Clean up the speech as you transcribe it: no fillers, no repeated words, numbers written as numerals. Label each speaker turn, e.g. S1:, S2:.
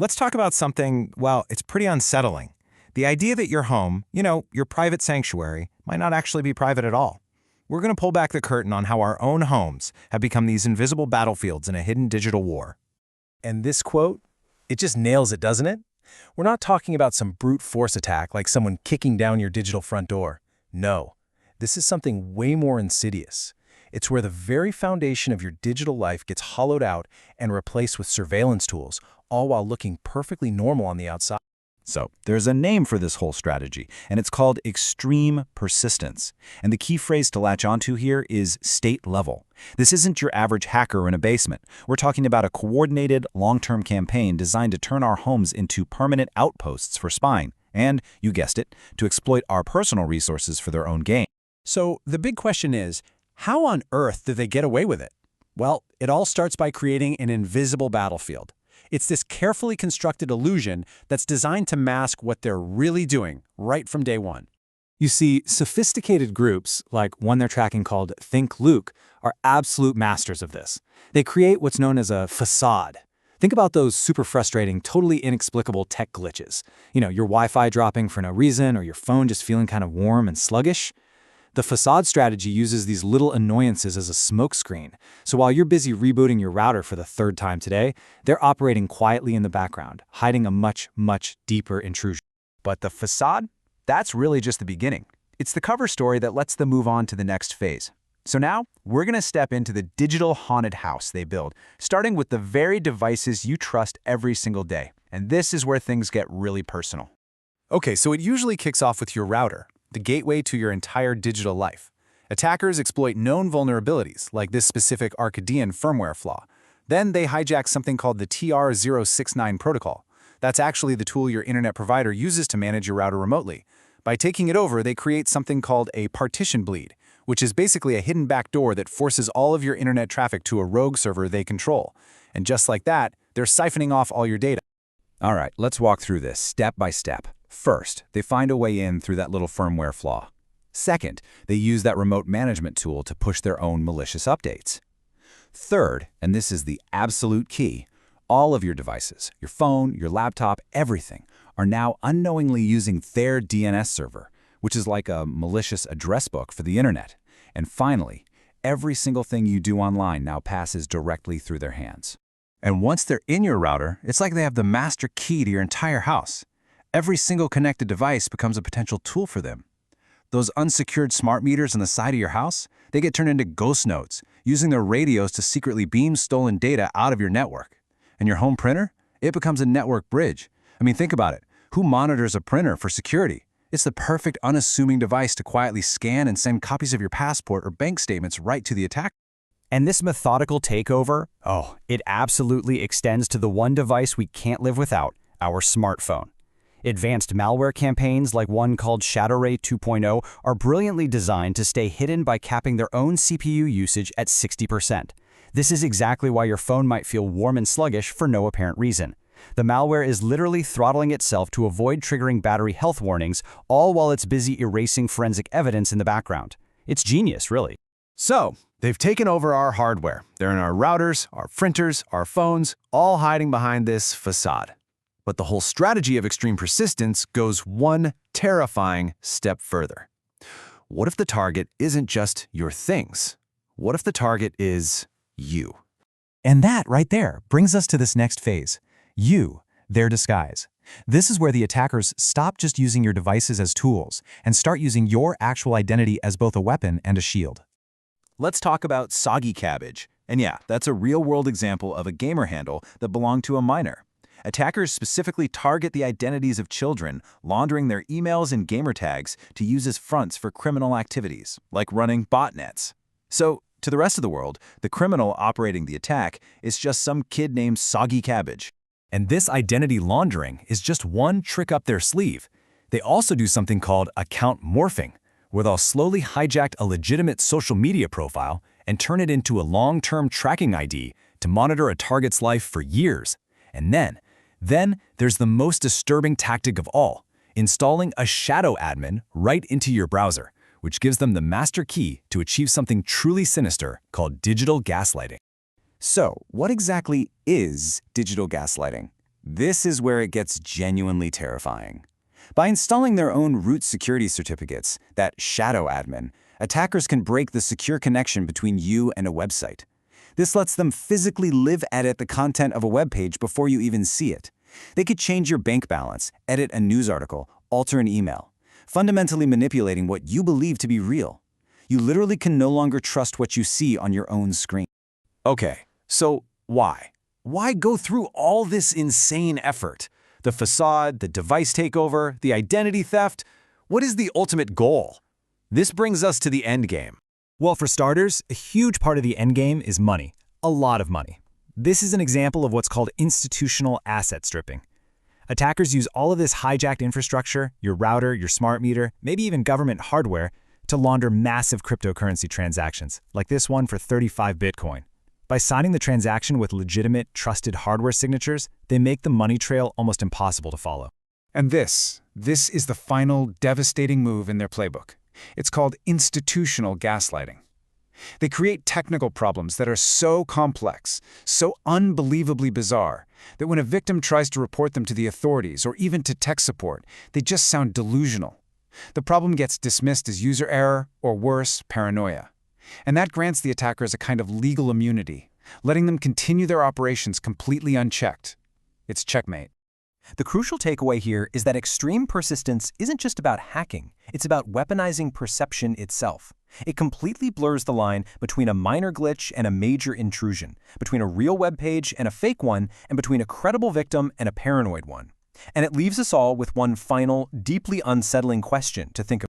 S1: Let's talk about something, well, it's pretty unsettling. The idea that your home, your private sanctuary, might not actually be private at all. We're going to pull back the curtain on how our own homes have become these invisible battlefields in a hidden digital war.
S2: And this quote, it just nails it, doesn't it? We're not talking about some brute force attack like someone kicking down your digital front door. No, this is something way more insidious. It's where the very foundation of your digital life gets hollowed out and replaced with surveillance tools, all while looking perfectly normal on the outside.
S3: So there's a name for this whole strategy, and it's called extreme persistence. And the key phrase to latch onto here is state level. This isn't your average hacker in a basement. We're talking about a coordinated, long-term campaign designed to turn our homes into permanent outposts for spying, and, you guessed it, to exploit our personal resources for their own gain.
S4: So the big question is, how on earth did they get away with it? Well, it all starts by creating an invisible battlefield. It's this carefully constructed illusion that's designed to mask what they're really doing right from day one.
S5: You see, sophisticated groups, like one they're tracking called Think Luke, are absolute masters of this. They create what's known as a facade. Think about those super frustrating, totally inexplicable tech glitches. Your Wi-Fi dropping for no reason, or your phone just feeling kind of warm and sluggish. The facade strategy uses these little annoyances as a smokescreen. So while you're busy rebooting your router for the third time today, they're operating quietly in the background, hiding a much, much deeper intrusion.
S6: But the facade? That's really just the beginning. It's the cover story that lets them move on to the next phase. So now, we're going to step into the digital haunted house they build, starting with the very devices you trust every single day. And this is where things get really personal.
S2: Okay, so it usually kicks off with your router, the gateway to your entire digital life. Attackers exploit known vulnerabilities, like this specific Arcadian firmware flaw. Then they hijack something called the TR-069 protocol. That's actually the tool your internet provider uses to manage your router remotely. By taking it over, they create something called a partition bleed, which is basically a hidden backdoor that forces all of your internet traffic to a rogue server they control. And just like that, they're siphoning off all your data.
S3: All right, let's walk through this step by step. First, they find a way in through that little firmware flaw. Second, they use that remote management tool to push their own malicious updates. Third, and this is the absolute key, all of your devices, your phone, your laptop, everything, are now unknowingly using their DNS server, which is like a malicious address book for the internet. And finally, every single thing you do online now passes directly through their hands.
S2: And once they're in your router, it's like they have the master key to your entire house. Every single connected device becomes a potential tool for them. Those unsecured smart meters on the side of your house, they get turned into ghost nodes, using their radios to secretly beam stolen data out of your network. And your home printer? It becomes a network bridge. Think about it. Who monitors a printer for security? It's the perfect unassuming device to quietly scan and send copies of your passport or bank statements right to the attacker.
S5: And this methodical takeover, it absolutely extends to the one device we can't live without, our smartphone. Advanced malware campaigns like one called ShadowRay 2.0 are brilliantly designed to stay hidden by capping their own CPU usage at 60%. This is exactly why your phone might feel warm and sluggish for no apparent reason. The malware is literally throttling itself to avoid triggering battery health warnings, all while it's busy erasing forensic evidence in the background. It's genius, really.
S2: So, they've taken over our hardware. They're in our routers, our printers, our phones, all hiding behind this facade. But the whole strategy of extreme persistence goes one terrifying step further. What if the target isn't just your things? What if the target is you?
S1: And that right there brings us to this next phase. You, their disguise. This is where the attackers stop just using your devices as tools and start using your actual identity as both a weapon and a shield.
S3: Let's talk about Soggy Cabbage. And yeah, that's a real-world example of a gamer handle that belonged to a minor. Attackers specifically target the identities of children, laundering their emails and gamer tags to use as fronts for criminal activities, like running botnets. So, to the rest of the world, the criminal operating the attack is just some kid named Soggy Cabbage.
S2: And this identity laundering is just one trick up their sleeve. They also do something called account morphing, where they'll slowly hijack a legitimate social media profile and turn it into a long-term tracking ID to monitor a target's life for years. And then there's the most disturbing tactic of all, installing a shadow admin right into your browser, which gives them the master key to achieve something truly sinister called digital gaslighting.
S6: So, what exactly is digital gaslighting?
S3: This is where it gets genuinely terrifying. By installing their own root security certificates, that shadow admin, attackers can break the secure connection between you and a website. This lets them physically live edit the content of a web page before you even see it. They could change your bank balance, edit a news article, alter an email, fundamentally manipulating what you believe to be real. You literally can no longer trust what you see on your own screen.
S2: Okay, so why? Why go through all this insane effort? The facade, the device takeover, the identity theft? What is the ultimate goal? This brings us to the end game.
S5: Well, for starters, a huge part of the endgame is money. A lot of money. This is an example of what's called institutional asset stripping. Attackers use all of this hijacked infrastructure, your router, your smart meter, maybe even government hardware, to launder massive cryptocurrency transactions, like this one for 35 Bitcoin. By signing the transaction with legitimate, trusted hardware signatures, they make the money trail almost impossible to follow.
S2: And this is the final devastating move in their playbook. It's called institutional gaslighting. They create technical problems that are so complex, so unbelievably bizarre, that when a victim tries to report them to the authorities or even to tech support, they just sound delusional. The problem gets dismissed as user error or worse, paranoia. And that grants the attackers a kind of legal immunity, letting them continue their operations completely unchecked. It's checkmate.
S7: The crucial takeaway here is that extreme persistence isn't just about hacking, it's about weaponizing perception itself. It completely blurs the line between a minor glitch and a major intrusion, between a real web page and a fake one, and between a credible victim and a paranoid one. And it leaves us all with one final, deeply unsettling question to think about.